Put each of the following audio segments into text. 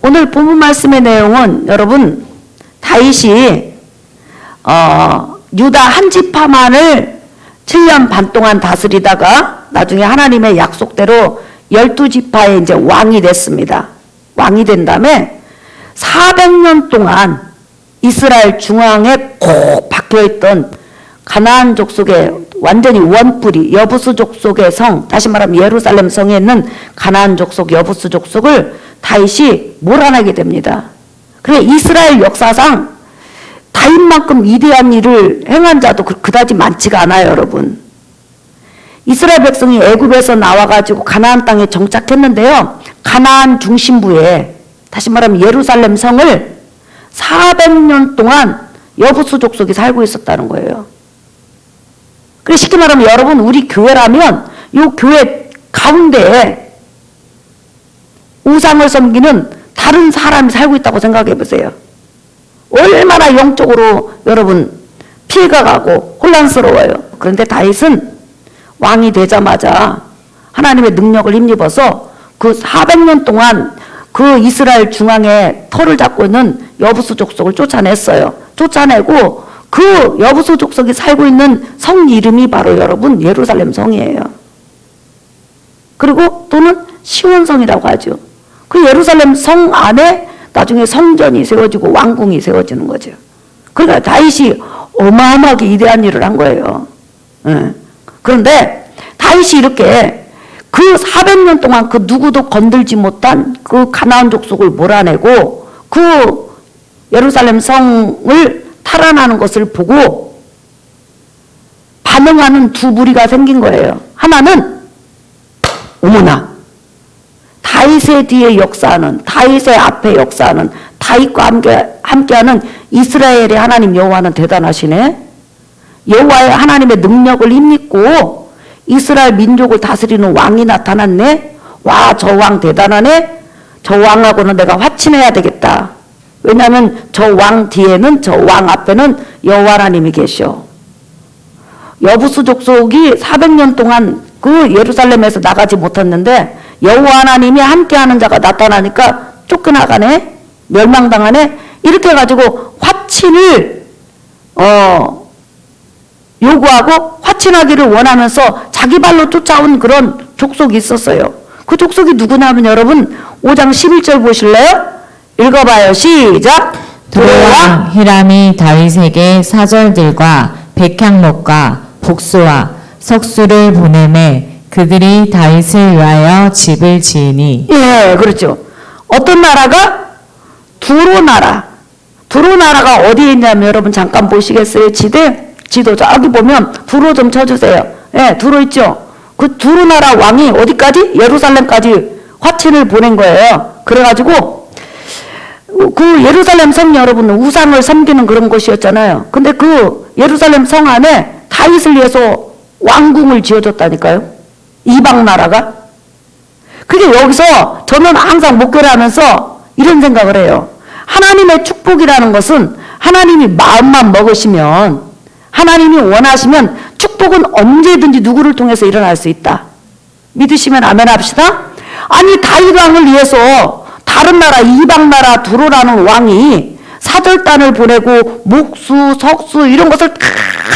오늘 본문 말씀의 내용은 여러분 다윗이 유다 한 지파만을 7년 반 동안 다스리다가 나중에 하나님의 약속대로 12지파의 이제 왕이 됐습니다. 왕이 된 다음에 400년 동안 이스라엘 중앙에 꼭 박혀있던 가나안 족속의 완전히 원뿌리 여부수 족속의 성, 다시 말하면 예루살렘 성에 있는 가나안 족속 여부수 족속을 다윗이 몰아내게 됩니다. 그래 이스라엘 역사상 다윗만큼 위대한 일을 행한 자도 그다지 많지가 않아요, 여러분. 이스라엘 백성이 애굽에서 나와가지고 가나안 땅에 정착했는데요. 가나안 중심부에 다시 말하면 예루살렘 성을 400년 동안 여부수 족속이 살고 있었다는 거예요. 그래 쉽게 말하면 여러분 우리 교회라면 이 교회 가운데에 우상을 섬기는 다른 사람이 살고 있다고 생각해 보세요. 얼마나 영적으로 여러분 피해가 가고 혼란스러워요. 그런데 다윗은 왕이 되자마자 하나님의 능력을 힘입어서 그 400년 동안 그 이스라엘 중앙에 터를 잡고 있는 여부수 족속을 쫓아냈어요. 쫓아내고 그 여부수 족속이 살고 있는 성 이름이 바로 여러분 예루살렘 성이에요. 그리고 또는 시온성이라고 하죠. 그 예루살렘 성 안에 나중에 성전이 세워지고 왕궁이 세워지는 거죠. 그러니까 다윗이 어마어마하게 위대한 일을 한 거예요. 그런데 다윗이 이렇게 그 400년 동안 그 누구도 건들지 못한 그 가나안 족속을 몰아내고 그 예루살렘 성을 탈환하는 것을 보고 반응하는 두 무리가 생긴 거예요. 하나는 어머나 다윗의 뒤에 역사하는 다윗의 앞에 역사하는 다윗과 함께하는 이스라엘의 하나님 여호와는 대단하시네. 여호와의 하나님의 능력을 힘입고 이스라엘 민족을 다스리는 왕이 나타났네. 와, 저 왕 대단하네. 저 왕하고는 내가 화친해야 되겠다. 왜냐하면 저 왕 뒤에는 저 왕 앞에는 여호와 하나님이 계셔. 여부수 족속이 400년 동안 그 예루살렘에서 나가지 못했는데 여호와 하나님이 함께하는 자가 나타나니까 쫓겨나가네, 멸망당하네. 이렇게 해가지고 화친을 요구하고 화친하기를 원하면서 자기 발로 쫓아온 그런 족속이 있었어요. 그 족속이 누구냐면 여러분 5장 11절 보실래요? 읽어봐요. 시작. 두로왕 히람이 다윗에게 사절들과 백향목과 복수와 석수를 보내매 그들이 다윗을 위하여 집을 지으니. 예, 그렇죠. 어떤 나라가? 두로 나라. 두로 나라가 어디에 있냐면 여러분 잠깐 보시겠어요? 지도 저기 보면 두로 좀 쳐주세요. 예, 두로 있죠. 그 두로 나라 왕이 어디까지? 예루살렘까지 화친을 보낸 거예요. 그래가지고 그 예루살렘 성 여러분은 우상을 섬기는 그런 곳이었잖아요. 근데 그 예루살렘 성 안에 다윗을 위해서 왕궁을 지어줬다니까요. 이방 나라가. 그게 여기서 저는 항상 목회를 하면서 이런 생각을 해요. 하나님의 축복이라는 것은 하나님이 마음만 먹으시면 하나님이 원하시면 축복은 언제든지 누구를 통해서 일어날 수 있다. 믿으시면 아멘 합시다. 아니 다윗 왕을 위해서 다른 나라 이방 나라 두로라는 왕이 사절단을 보내고 목수 석수 이런 것을 다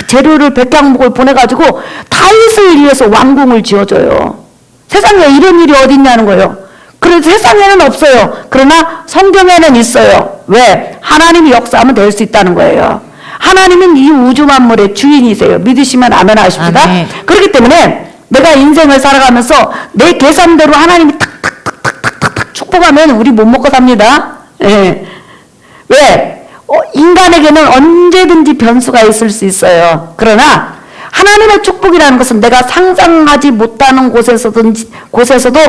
재료를 백향목을 보내가지고 다윗을 위해서 왕궁을 지어줘요. 세상에 이런 일이 어디 있냐는 거예요. 그래서 세상에는 없어요. 그러나 성경에는 있어요. 왜? 하나님이 역사하면 될 수 있다는 거예요. 하나님은 이 우주 만물의 주인이세요. 믿으시면 아멘 하십니다. 아멘. 그렇기 때문에 내가 인생을 살아가면서 내 계산대로 하나님이 탁탁탁탁탁탁 축복하면 우리 못 먹고 삽니다. 예. 왜? 인간에게는 언제든지 변수가 있을 수 있어요. 그러나 하나님의 축복이라는 것은 내가 상상하지 못하는 곳에서도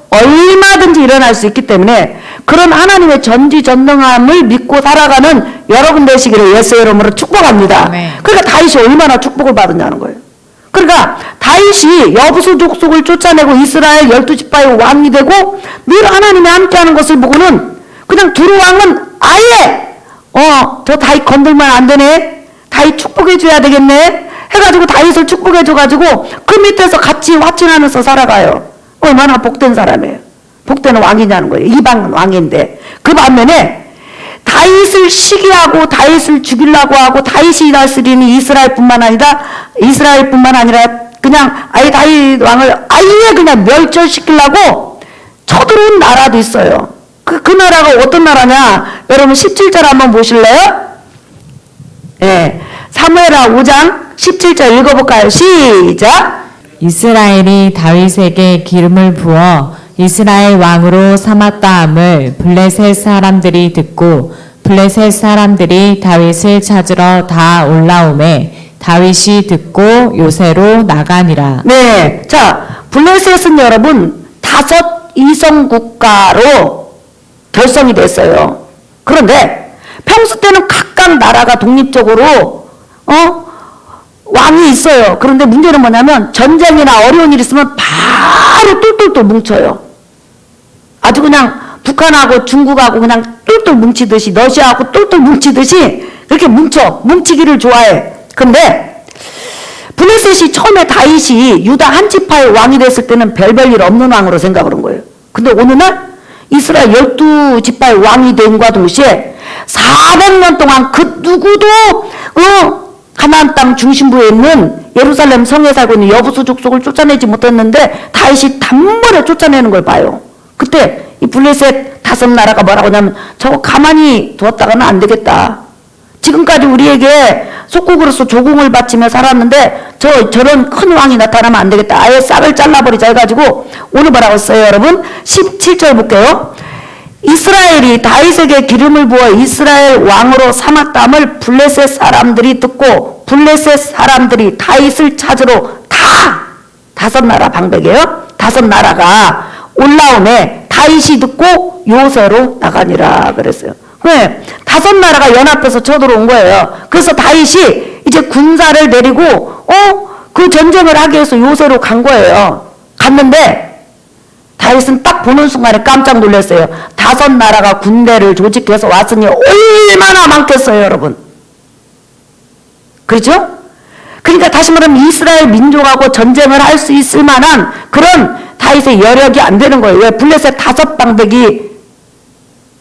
얼마든지 일어날 수 있기 때문에 그런 하나님의 전지전능함을 믿고 살아가는 여러분 되시기를 예수의 이름으로 축복합니다. 네. 그러니까 다윗이 얼마나 축복을 받았냐는 거예요. 그러니까 다윗이 여부수 족속을 쫓아내고 이스라엘 12지파의 왕이 되고 늘 하나님이 함께하는 것을 보고는 그냥 두루 왕은 아예 저 다윗 건들면 안 되네. 다윗 축복해 줘야 되겠네. 해가지고 다윗을 축복해 줘가지고 그 밑에서 같이 화친하면서 살아가요. 얼마나 복된 사람이에요. 복된 왕이냐는 거예요. 이방 왕인데. 그 반면에 다윗을 시기하고 다윗을 죽이려고 하고 다윗이 다스리는 이스라엘뿐만 아니라 그냥 아예 다윗 왕을 아예 그냥 멸절시키려고 쳐들어온 나라도 있어요. 그 나라가 어떤 나라냐? 여러분 17절 한번 보실래요? 예. 사무엘하 5장 17절 읽어볼까요? 시작. 이스라엘이 다윗에게 기름을 부어 이스라엘 왕으로 삼았다함을 블레셋 사람들이 듣고 블레셋 사람들이 다윗을 찾으러 다 올라오매 다윗이 듣고 요새로 나가니라. 네. 자, 블레셋은 여러분 5 이성 국가로 결성이 됐어요. 그런데 평소 때는 각각 나라가 독립적으로 왕이 있어요. 그런데 문제는 뭐냐면 전쟁이나 어려운 일이 있으면 바로 똘똘똘 뭉쳐요. 아주 그냥 북한하고 중국하고 그냥 똘똘 뭉치듯이 러시아하고 똘똘 뭉치듯이 그렇게 뭉치기를 좋아해. 근데 블레셋이 처음에 다윗이 유다 한 지파의 왕이 됐을 때는 별별 일 없는 왕으로 생각을 한 거예요. 근데 어느 날 이스라엘 12지파의 왕이 된과 동시에 400년 동안 그 누구도 가나안 땅 중심부에 있는 예루살렘 성에 살고 있는 여부수 족속을 쫓아내지 못했는데 다윗이 단번에 쫓아내는 걸 봐요. 그때 이 블레셋 5 나라가 뭐라고 하냐면 저거 가만히 두었다가는 안 되겠다. 지금까지 우리에게 속국으로서 조공을 바치며 살았는데 저런 큰 왕이 나타나면 안 되겠다. 아예 싹을 잘라버리자 해가지고 오늘 뭐라고 했어요 여러분? 17절 볼게요. 이스라엘이 다윗에게 기름을 부어 이스라엘 왕으로 삼았다함을 블레셋 사람들이 듣고 블레셋 사람들이 다윗을 찾으러 다 5 나라 방백이에요. 5 나라가 올라오매 다윗이 듣고 요새로 나가니라 그랬어요. 왜? 5 나라가 연합해서 쳐들어온 거예요. 그래서 다윗이 이제 군사를 내리고 그 전쟁을 하기 위해서 요새로 간 거예요. 갔는데 다윗은 딱 보는 순간에 깜짝 놀랐어요. 5 나라가 군대를 조직해서 왔으니 얼마나 많겠어요 여러분. 그렇죠? 그러니까 다시 말하면 이스라엘 민족하고 전쟁을 할 수 있을 만한 그런 다윗의 여력이 안 되는 거예요. 왜? 블레셋 5 방백이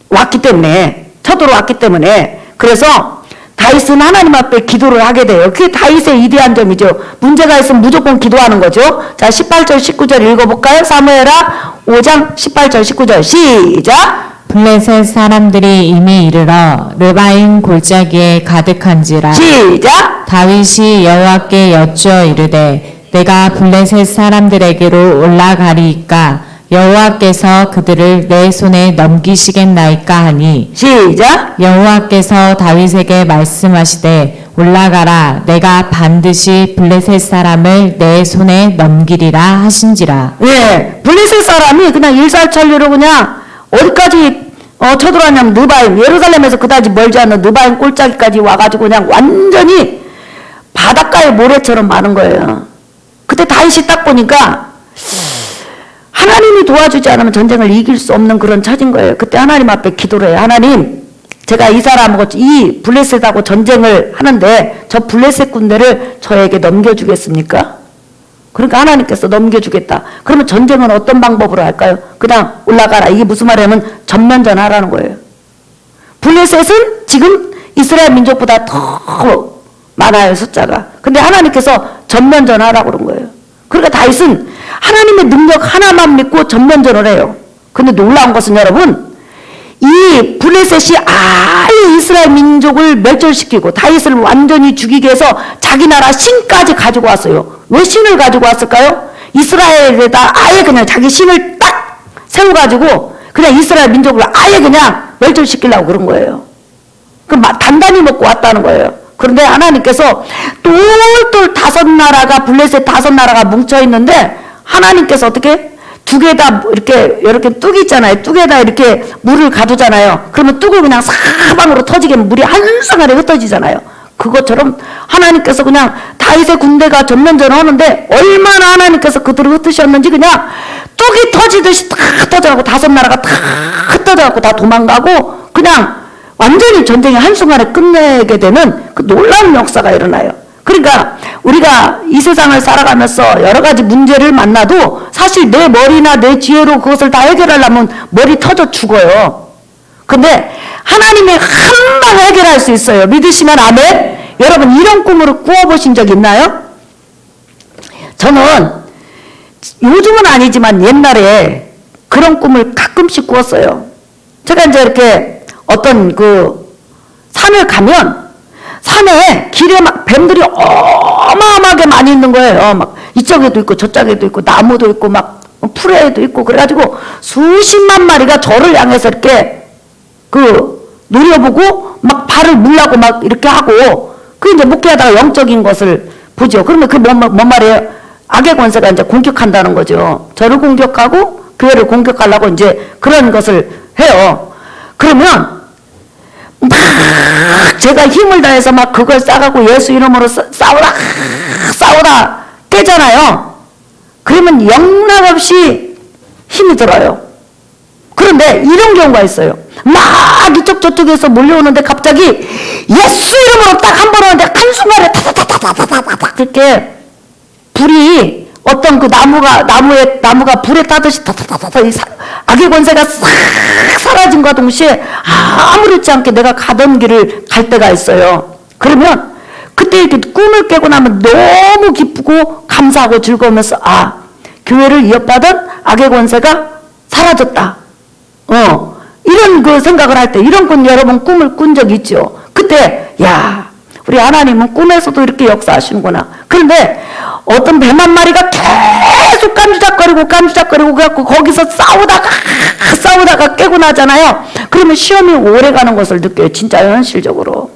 왔기 때문에, 쳐들어왔기 때문에. 그래서 다윗은 하나님 앞에 기도를 하게 돼요. 그게 다윗의 이대한 점이죠. 문제가 있으면 무조건 기도하는 거죠. 자, 18절 19절 읽어볼까요? 사무엘하 5장 18절 19절 시작. 블레셋 사람들이 이미 이르러 르바임 골짜기에 가득한지라. 시작. 다윗이 여호와께 여쭈어 이르되 내가 블레셋 사람들에게로 올라가리이까 여호와께서 그들을 내 손에 넘기시겠나이까 하니 시작. 여호와께서 다윗에게 말씀하시되 올라가라 내가 반드시 블레셋 사람을 내 손에 넘기리라 하신지라. 예, 블레셋 사람이 그냥 일사천리로 그냥 어디까지 쳐들어왔냐면 느바임, 예루살렘에서 그다지 멀지 않은 느바임 꼴짜기까지 와가지고 그냥 완전히 바닷가의 모래처럼 많은 거예요. 그때 다윗이 딱 보니까 하나님이 도와주지 않으면 전쟁을 이길 수 없는 그런 처진 거예요. 그때 하나님 앞에 기도를 해요. 하나님, 제가 이 사람하고 이 블레셋하고 전쟁을 하는데 저 블레셋 군대를 저에게 넘겨주겠습니까? 그러니까 하나님께서 넘겨주겠다. 그러면 전쟁은 어떤 방법으로 할까요? 그냥 올라가라. 이게 무슨 말이냐면 전면전 하라는 거예요. 블레셋은 지금 이스라엘 민족보다 더 많아요, 숫자가. 근데 하나님께서 전면전 하라고 그런 거예요. 그러니까 다윗은 하나님의 능력 하나만 믿고 전면전을 해요. 근데 놀라운 것은 여러분, 이 블레셋이 아예 이스라엘 민족을 멸절시키고 다윗을 완전히 죽이게 해서 자기 나라 신까지 가지고 왔어요. 왜 신을 가지고 왔을까요? 이스라엘에다 아예 그냥 자기 신을 딱 세워가지고 그냥 이스라엘 민족을 아예 그냥 멸절시키려고 그런 거예요. 그럼 단단히 먹고 왔다는 거예요. 그런데 하나님께서 똘똘 5 나라가 블레셋 5 나라가 뭉쳐 있는데 하나님께서 어떻게 뚝에다 이렇게 뚝이 있잖아요. 뚝에다 이렇게 물을 가두잖아요. 그러면 뚝을 그냥 사방으로 터지게 물이 한순간에 흩어지잖아요. 그것처럼 하나님께서 그냥 다윗의 군대가 전면전을 하는데 얼마나 하나님께서 그들을 흩으셨는지 그냥 뚝이 터지듯이 다 흩어져가고 5 나라가 다 흩어져가고 다 도망가고 그냥 완전히 전쟁이 한순간에 끝내게 되는 그 놀라운 역사가 일어나요. 그러니까 우리가 이 세상을 살아가면서 여러 가지 문제를 만나도 사실 내 머리나 내 지혜로 그것을 다 해결하려면 머리 터져 죽어요. 근데 하나님이 한방 해결할 수 있어요. 믿으시면 아멘. 여러분 이런 꿈으로 꾸어보신 적 있나요? 저는 요즘은 아니지만 옛날에 그런 꿈을 가끔씩 꾸었어요. 제가 이제 이렇게 어떤 그 산을 가면 산에 길에 막 뱀들이 어마어마하게 많이 있는 거예요. 막 이쪽에도 있고 저쪽에도 있고 나무도 있고 막 풀에도 있고 그래가지고 수십만 마리가 저를 향해서 이렇게 그 노려보고 막 발을 물라고 막 이렇게 하고 그 이제 목회하다가 영적인 것을 보죠. 그러면 그 뭔 말이에요? 악의 권세가 이제 공격한다는 거죠. 저를 공격하고 교회를 공격하려고 이제 그런 것을 해요. 그러면 막 제가 힘을 다해서 막 그걸 싸가고 예수 이름으로 싸우다 깨잖아요. 그러면 영락없이 힘이 들어요. 그런데 이런 경우가 있어요. 막 이쪽 저쪽에서 몰려오는데 갑자기 예수 이름으로 딱 한 번 오는데 한순간에 타타타타타타타 이렇게 불이 어떤 그 나무가 불에 타듯이 타타타타 악의 권세가 싹 사라짐과 동시에 아무렇지 않게 내가 가던 길을 갈 때가 있어요. 그러면 그때 이렇게 꿈을 깨고 나면 너무 기쁘고 감사하고 즐거우면서 교회를 이어받은 악의 권세가 사라졌다. 이런 그 생각을 할 때 이런 여러분 꿈을 꾼 적 있죠. 그때 우리 하나님은 꿈에서도 이렇게 역사하시는구나. 그런데 어떤 뱀 한 마리가 계속 깐주작거리고 그래갖고 거기서 싸우다가 깨고 나잖아요. 그러면 시험이 오래 가는 것을 느껴요. 진짜 현실적으로.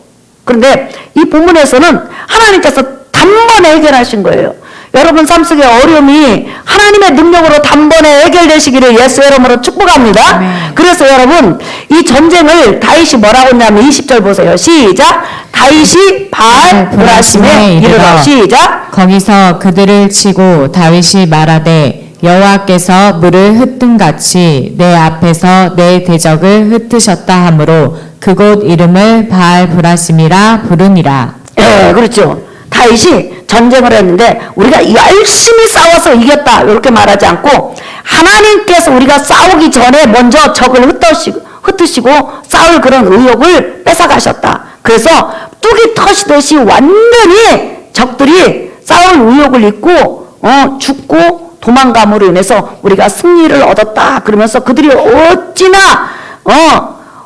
그런데 이 본문에서는 하나님께서 단번에 해결하신 거예요. 여러분 삶 속의 어려움이 하나님의 능력으로 단번에 해결되시기를 예수 이름으로 축복합니다. 아멘. 그래서 여러분 이 전쟁을 다윗이 뭐라고 했냐면 20절 보세요. 시작. 다윗이 바알 브라심에 이르러 시작. 거기서 그들을 치고 다윗이 말하되 여호와께서 물을 흩든같이 내 앞에서 내 대적을 흩으셨다 하므로 그곳 이름을 바알 브라심이라 부르니라. 그렇죠. 다윗이 전쟁을 했는데 우리가 열심히 싸워서 이겼다 이렇게 말하지 않고 하나님께서 우리가 싸우기 전에 먼저 적을 흩으시고 싸울 그런 의욕을 뺏어가셨다. 그래서 뚝이 터지듯이 완전히 적들이 싸울 의욕을 잃고 죽고 도망감으로 인해서 우리가 승리를 얻었다. 그러면서 그들이 어찌나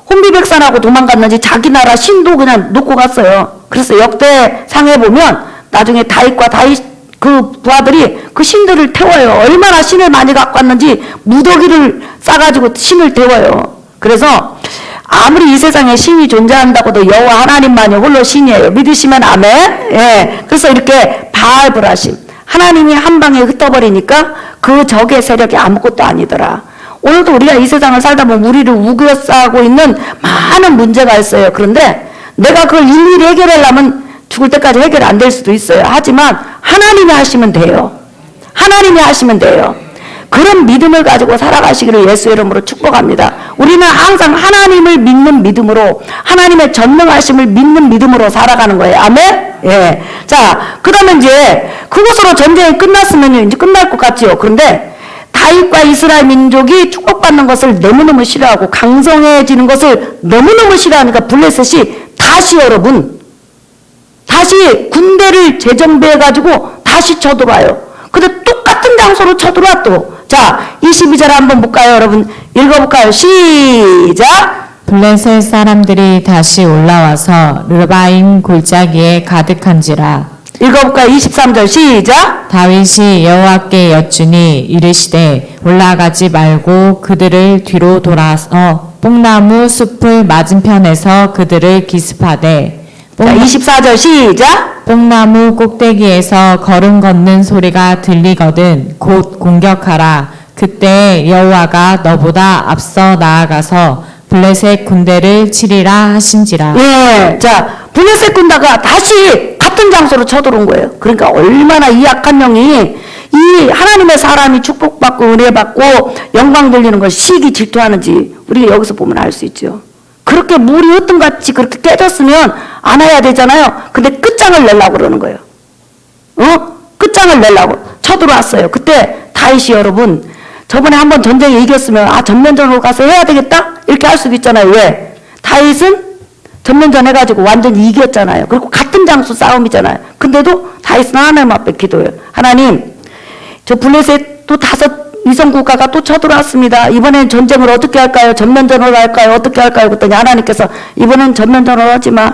혼비백산하고 도망갔는지 자기 나라 신도 그냥 놓고 갔어요. 그래서 역대상에 보면 나중에 다윗과 다윗 그 부하들이 그 신들을 태워요. 얼마나 신을 많이 갖고 왔는지 무더기를 싸가지고 신을 태워요. 그래서 아무리 이 세상에 신이 존재한다고도 여호와 하나님만이 홀로 신이에요. 믿으시면 아멘. 그래서 이렇게 바알 브라심 하나님이 한 방에 흩어버리니까 그 적의 세력이 아무것도 아니더라. 오늘도 우리가 이 세상을 살다 보면 우리를 우겨싸고 있는 많은 문제가 있어요. 그런데 내가 그걸 일일이 해결하려면 죽을 때까지 해결 안 될 수도 있어요. 하지만 하나님이 하시면 돼요. 하나님이 하시면 돼요. 그런 믿음을 가지고 살아가시기를 예수 이름으로 축복합니다. 우리는 항상 하나님을 믿는 믿음으로 하나님의 전능하심을 믿는 믿음으로 살아가는 거예요. 아멘? 자, 그 다음에 이제 그것으로 전쟁이 끝났으면 이제 끝날 것 같지요. 그런데 다윗과 이스라엘 민족이 축복받는 것을 너무너무 싫어하고 강성해지는 것을 너무너무 싫어하니까 블레셋이 다시 다시 군대를 재정비해가지고 다시 쳐들어와요. 근데 똑같은 장소로 쳐들어와 또. 자, 22절 한번 볼까요, 여러분? 읽어볼까요? 시작! 블레셋 사람들이 다시 올라와서 르바임 골짜기에 가득한지라. 읽어볼까요? 23절 시작! 다윗이 여호와께 여쭈니 이르시되 올라가지 말고 그들을 뒤로 돌아서 뽕나무 숲을 맞은편에서 그들을 기습하되 자, 24절 시작! 뽕나무 꼭대기에서 걸음 걷는 소리가 들리거든 곧 공격하라. 그때 여호와가 너보다 앞서 나아가서 블레셋 군대를 치리라 하신지라. 자, 블레셋 군대가 다시 같은 장소로 쳐들어온 거예요. 그러니까 얼마나 이 악한 영이 이 하나님의 사람이 축복받고 은혜받고 영광 돌리는 걸 시기 질투하는지 우리가 여기서 보면 알 수 있죠. 그렇게 물이 흩든같이 그렇게 깨졌으면 안 해야 되잖아요. 근데 끝장을 내려고 그러는 거예요. 끝장을 내려고 쳐들어왔어요. 그때 다윗이 여러분 저번에 한번 전쟁에 이겼으면 전면전으로 가서 해야 되겠다? 이렇게 할 수도 있잖아요. 왜? 다윗은 전면전 해가지고 완전히 이겼잖아요. 그리고 같은 장수 싸움이잖아요. 근데도 다윗은 하나님 앞에 기도해요. 하나님, 저 블레셋 또 5 위성 국가가 또 쳐들어왔습니다. 이번엔 전쟁을 어떻게 할까요? 전면전으로 할까요? 어떻게 할까요? 그랬더니 하나님께서 이번엔 전면전으로 하지 마.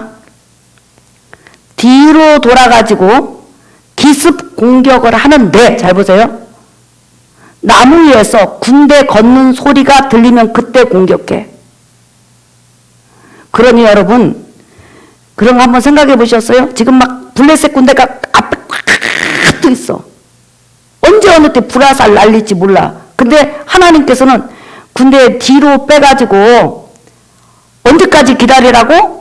뒤로 돌아가지고 기습 공격을 하는데, 잘 보세요. 나무 위에서 군대 걷는 소리가 들리면 그때 공격해. 그러니 여러분, 그런 거 한번 생각해 보셨어요? 지금 막 블레셋 군대가 앞에 꽉 또 있어. 언제 어느 때 불화살 날릴지 몰라. 근데 하나님께서는 군대 뒤로 빼가지고 언제까지 기다리라고?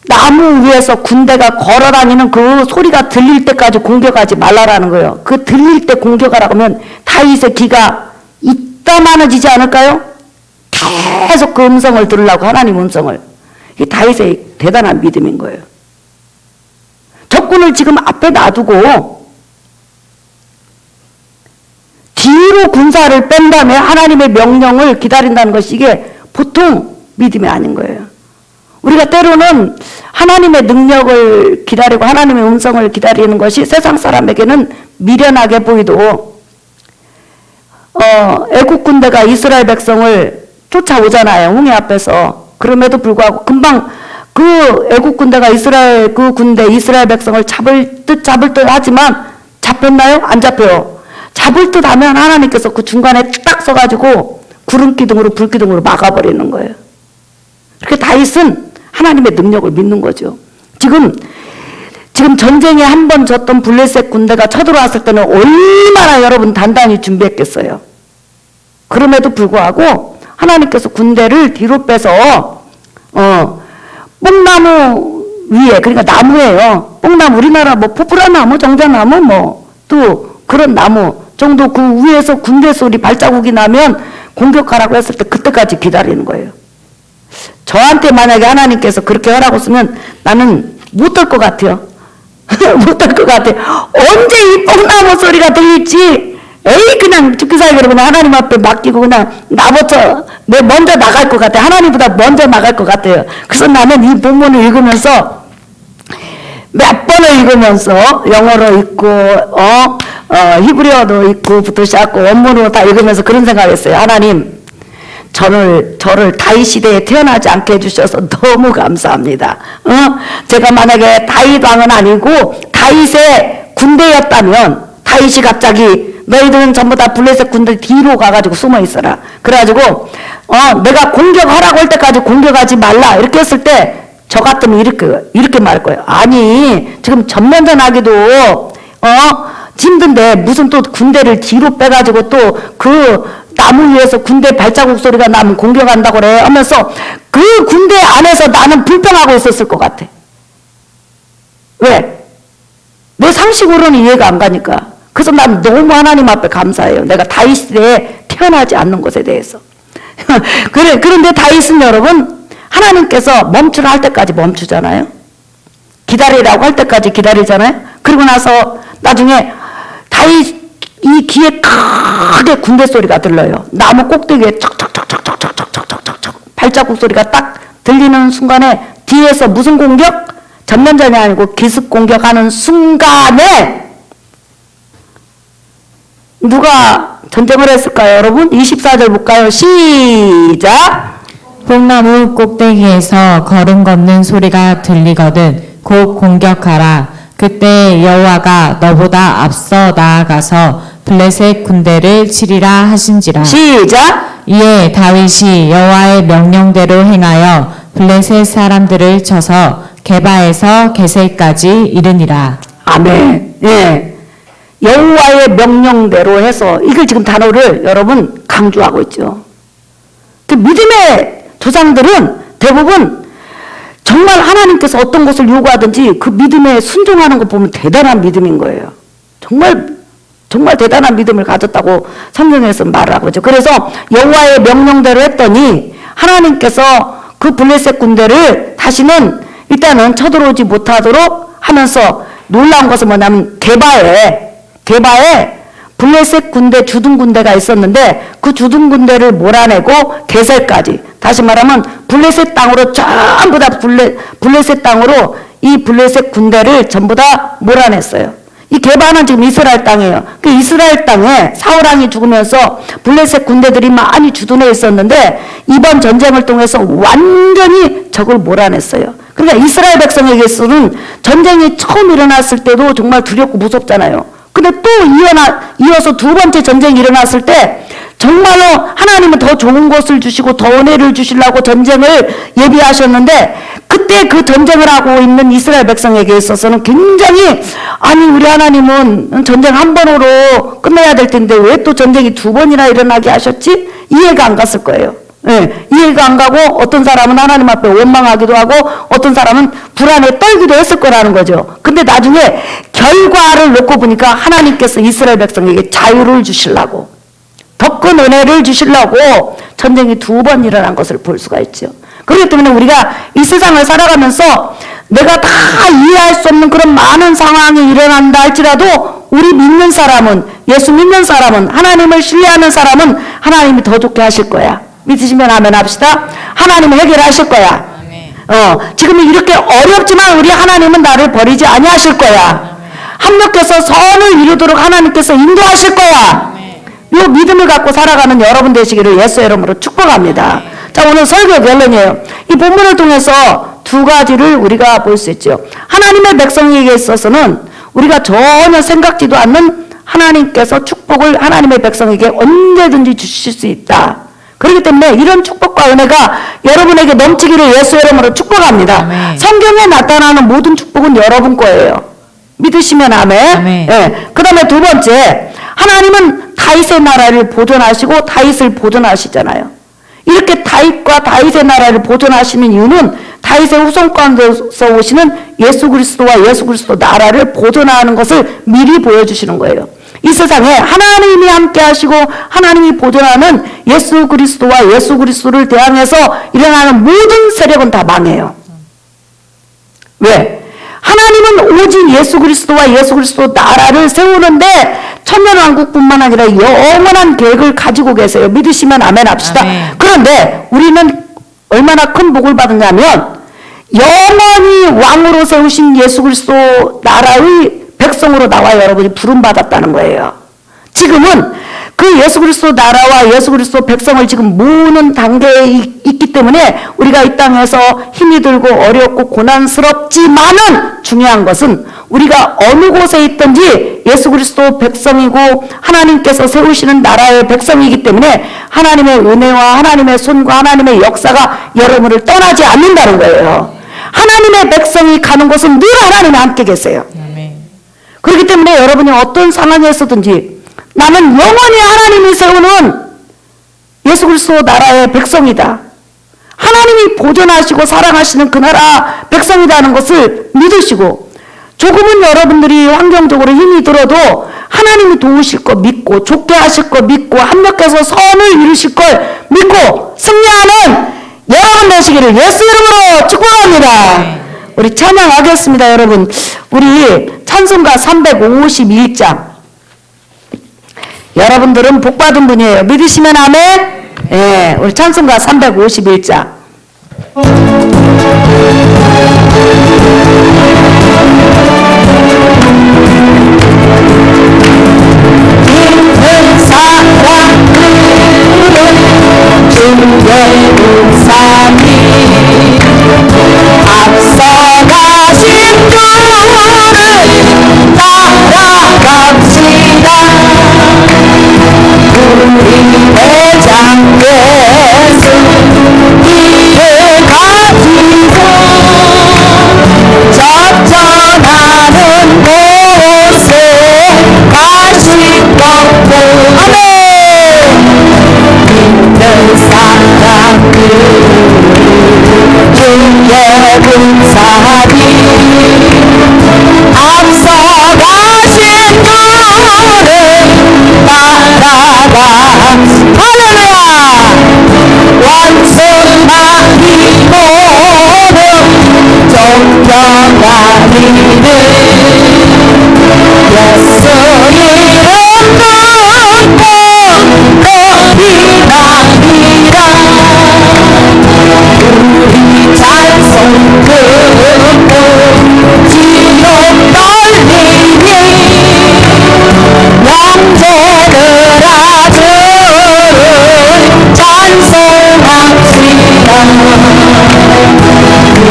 나무 위에서 군대가 걸어다니는 그 소리가 들릴 때까지 공격하지 말라라는 거예요. 그 들릴 때 공격하라고 하면 다윗의 귀가 이따만해지지 않을까요? 계속 그 음성을 들으려고, 하나님 음성을. 이게 다윗의 대단한 믿음인 거예요. 적군을 지금 앞에 놔두고 뒤로 군사를 뺀 다음에 하나님의 명령을 기다린다는 것이 이게 보통 믿음이 아닌 거예요. 우리가 때로는 하나님의 능력을 기다리고 하나님의 음성을 기다리는 것이 세상 사람에게는 미련하게 보이도 애국 군대가 이스라엘 백성을 쫓아오잖아요. 홍해 앞에서. 그럼에도 불구하고 금방 그 애국 군대가 이스라엘 백성을 잡을 듯 하지만 잡혔나요? 안 잡혀요. 잡을 듯 하면 하나님께서 그 중간에 딱 서가지고 구름 기둥으로 불 기둥으로 막아버리는 거예요. 그렇게 다윗은 하나님의 능력을 믿는 거죠. 지금 전쟁에 한 번 졌던 블레셋 군대가 쳐들어왔을 때는 얼마나 여러분 단단히 준비했겠어요. 그럼에도 불구하고 하나님께서 군대를 뒤로 빼서 뽕나무 위에, 그러니까 나무예요. 뽕나무, 우리나라 뭐 포프라나무, 정자나무 뭐 또 그런 나무 정도 그 위에서 군대 소리 발자국이 나면 공격하라고 했을 때 그때까지 기다리는 거예요. 저한테 만약에 하나님께서 그렇게 하라고 쓰면 나는 못 들 것 같아요. 못 들 것 같아요. 언제 이 뽕나무 소리가 들릴지, 그냥 죽기 살기 그러고 하나님 앞에 맡기고 그냥 나부터 먼저 나갈 것 같아요. 하나님보다 먼저 나갈 것 같아요. 그래서 나는 이 본문을 읽으면서 몇 번을 읽으면서 영어로 읽고 히브리어도 읽고 시작하고 원문으로 다 읽으면서 그런 생각을 했어요. 하나님, 저를 다윗 시대에 태어나지 않게 해주셔서 너무 감사합니다. 제가 만약에 다윗 왕은 아니고 다윗의 군대였다면 다윗이 갑자기 너희들은 전부 다 블레셋 군대 뒤로 가가지고 숨어 있어라. 그래가지고 내가 공격하라고 할 때까지 공격하지 말라 이렇게 했을 때 저 같으면 이렇게 말할 거예요. 아니 지금 전면전 하기도 힘든데 무슨 또 군대를 뒤로 빼가지고 또 그 나무 위에서 군대 발자국 소리가 나면 공격한다고 그래 하면서 그 군대 안에서 나는 불평하고 있었을 것 같아. 왜? 내 상식으로는 이해가 안 가니까. 그래서 난 너무 하나님 앞에 감사해요. 내가 다윗 시대에 태어나지 않는 것에 대해서. 그런데 다윗은 여러분 하나님께서 멈추라 할 때까지 멈추잖아요. 기다리라고 할 때까지 기다리잖아요. 그리고 나서 나중에 다윗 이 귀에 크게 군대 소리가 들려요. 나무 꼭대기에 척척척척척척척척척척 발자국 소리가 딱 들리는 순간에 뒤에서 무슨 공격? 전면전이 아니고 기습 공격하는 순간에 누가 전쟁을 했을까요, 여러분? 24절 볼까요? 시작! 뽕나무 꼭대기에서 걸음 걷는 소리가 들리거든 곧 공격하라. 그때 여호와가 너보다 앞서 나아가서 블레셋 군대를 치리라 하신지라. 시작! 이에 다윗이 여호와의 명령대로 행하여 블레셋 사람들을 쳐서 게바에서 게셀까지 이르니라. 아멘. 예. 여호와의 명령대로 해서 이걸 지금 단어를 여러분 강조하고 있죠. 그 믿음의 조상들은 대부분 정말 하나님께서 어떤 것을 요구하든지 그 믿음에 순종하는 거 보면 대단한 믿음인 거예요. 정말 대단한 믿음을 가졌다고 성경에서 말을 하고 있죠. 그래서 여호와의 명령대로 했더니 하나님께서 그 블레셋 군대를 다시는 일단은 쳐들어오지 못하도록 하면서 놀라운 것은 뭐냐면 게바에 블레셋 군대, 주둔 군대가 있었는데 그 주둔 군대를 몰아내고 게셀까지, 다시 말하면 블레셋 땅으로 전부 다 블레셋 땅으로 이 블레셋 군대를 전부 다 몰아냈어요. 이 게바는 지금 이스라엘 땅이에요. 그 이스라엘 땅에 사울왕이 죽으면서 블레셋 군대들이 많이 주둔해 있었는데 이번 전쟁을 통해서 완전히 적을 몰아냈어요. 그러니까 이스라엘 백성에게서는 전쟁이 처음 일어났을 때도 정말 두렵고 무섭잖아요. 근데 또 이어서 두 번째 전쟁이 일어났을 때 정말로 하나님은 더 좋은 것을 주시고 더 은혜를 주시려고 전쟁을 예비하셨는데, 그때 그 전쟁을 하고 있는 이스라엘 백성에게 있어서는 굉장히, 아니 우리 하나님은 전쟁 한 번으로 끝내야 될 텐데 왜 또 전쟁이 두 번이나 일어나게 하셨지? 이해가 안 갔을 거예요. 예, 이해가 안 가고 어떤 사람은 하나님 앞에 원망하기도 하고 어떤 사람은 불안에 떨기도 했을 거라는 거죠. 근데 나중에 결과를 놓고 보니까 하나님께서 이스라엘 백성에게 자유를 주시려고, 더 큰 은혜를 주시려고 전쟁이 두 번 일어난 것을 볼 수가 있죠. 그렇기 때문에 우리가 이 세상을 살아가면서 내가 다 이해할 수 없는 그런 많은 상황이 일어난다 할지라도 우리 믿는 사람은, 예수 믿는 사람은, 하나님을 신뢰하는 사람은 하나님이 더 좋게 하실 거야. 믿으시면 아멘 합시다. 하나님은 해결하실 거야. 지금 이렇게 어렵지만 우리 하나님은 나를 버리지 아니하실 거야. 합력해서 선을 이루도록 하나님께서 인도하실 거야. 이 믿음을 갖고 살아가는 여러분 되시기를 예수의 이름으로 축복합니다. 자, 오늘 설교 결론이에요. 이 본문을 통해서 두 가지를 우리가 볼 수 있죠. 하나님의 백성에게 있어서는 우리가 전혀 생각지도 않는 하나님께서 축복을 하나님의 백성에게 언제든지 주실 수 있다. 그렇기 때문에 이런 축복과 은혜가 여러분에게 넘치기를 예수의 이름으로 축복합니다. 아멘. 성경에 나타나는 모든 축복은 여러분 거예요. 믿으시면 아멘. 아멘. 예. 그 다음에 두 번째, 하나님은 다윗의 나라를 보존하시고 다윗을 보존하시잖아요. 이렇게 다윗의 나라를 보존하시는 이유는 다윗의 후손 가운데서 오시는 예수 그리스도와 예수 그리스도 나라를 보존하는 것을 미리 보여주시는 거예요. 이 세상에 하나님이 함께 하시고 하나님이 보존하는 예수 그리스도와 예수 그리스도를 대항해서 일어나는 모든 세력은 다 망해요. 왜? 하나님은 오직 예수 그리스도와 예수 그리스도 나라를 세우는데 천년왕국뿐만 아니라 영원한 계획을 가지고 계세요. 믿으시면 아멘 합시다. 아멘. 그런데 우리는 얼마나 큰 복을 받느냐면 영원히 왕으로 세우신 예수 그리스도 나라의 백성으로 나와 여러분이 부름받았다는 거예요. 지금은 그 예수 그리스도 나라와 예수 그리스도 백성을 지금 모으는 단계에 있기 때문에 우리가 이 땅에서 힘이 들고 어렵고 고난스럽지만은 중요한 것은 우리가 어느 곳에 있든지 예수 그리스도 백성이고 하나님께서 세우시는 나라의 백성이기 때문에 하나님의 은혜와 하나님의 손과 하나님의 역사가 여러분을 떠나지 않는다는 거예요. 하나님의 백성이 가는 곳은 늘 하나님이 함께 계세요. 그렇기 때문에 여러분이 어떤 상황에서든지 나는 영원히 하나님이 세우는 예수 그리스도 나라의 백성이다. 하나님이 보존하시고 사랑하시는 그 나라 백성이라는 것을 믿으시고, 조금은 여러분들이 환경적으로 힘이 들어도 하나님이 도우실 거 믿고 좋게 하실 거 믿고 합력해서 선을 이루실 걸 믿고 승리하는 여러분 되시기를 예수 이름으로 축복합니다. 우리 찬양하겠습니다. 여러분, 우리 찬송가 351장, 여러분들은 복받은 분이에요. 믿으시면 아멘. 예, 우리 찬송가 351장. 깊은 사랑으로 주의 은사이 앞서가신 주를 따라갑시다. 우리 대장 예수 이를 가지고 적전하는 곳에 가실 것도 아멘. 믿는 사람들 주의 은사이 앞서가신 주를 따라가 할렐루야. 완성하기 모든 존경하리를 예수 이름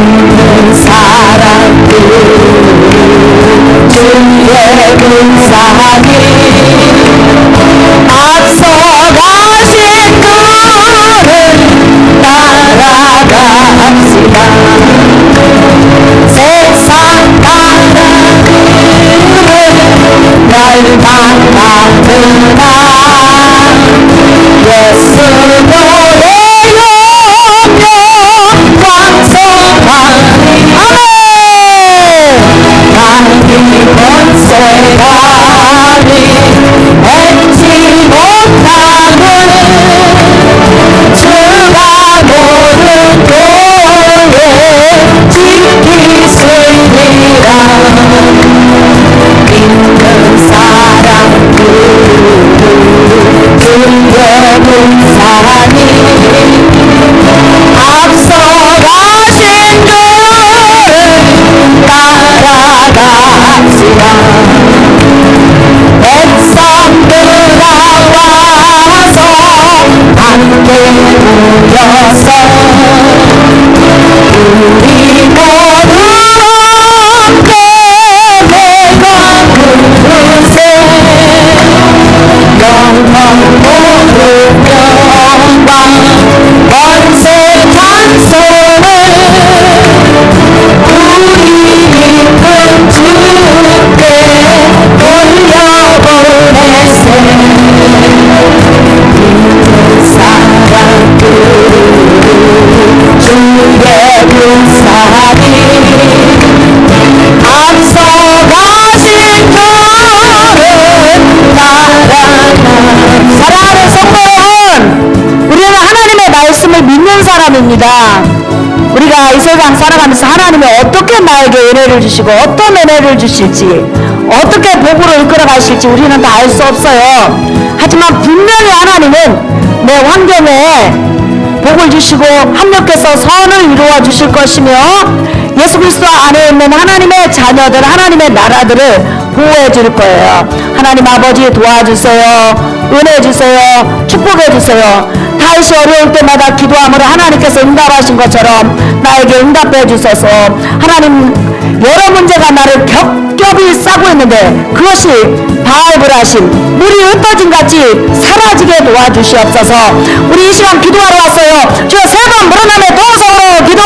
믿는 사람들 주의 군사님 앞서가신 그를 따라갑시다. 세상 나라들은 멸망하느나 예수 노래하며 왕성하리. 아멘. 강이 번세하리 맺지 못함을 주가 모른 교회 지키시리라. 믿는 사람들 주의 군사님 앞서가신 그를 따라갑시다. 백성들아 와서 함께 모여서 우리 모두 함께 내가 그릇에 영원 모두 영광 권세 찬송을 우리 이쁜 주께 돌려보내세. 믿는 사람들 주의 군사님 앞서가신 그를 따라갑시다. 사랑하는 성도 여러분, 우리는 하나님의 말씀을 믿는 사람입니다. 우리가 이 세상 살아가면서 하나님이 어떻게 나에게 은혜를 주시고 어떤 은혜를 주실지 어떻게 복으로 이끌어 가실지 우리는 다 알 수 없어요. 하지만 분명히 하나님은 내 환경에 복을 주시고 합력해서 선을 이루어 주실 것이며 예수 그리스도 안에 있는 하나님의 자녀들, 하나님의 나라들을 보호해 줄 거예요. 하나님 아버지 도와주세요. 은혜 주세요. 축복해 주세요. 다윗이 어려울 때마다 기도함으로 하나님께서 응답하신 것처럼 나에게 응답해 주소서. 하나님, 여러 문제가 나를 겹겹이 싸고 있는데 그것이 바알브라심, 물이 흩어진 같이 사라지게 도와주시옵소서. 우리 이 시간 기도하러 왔어요. 주여 세 번 물어나며 동성으로 기도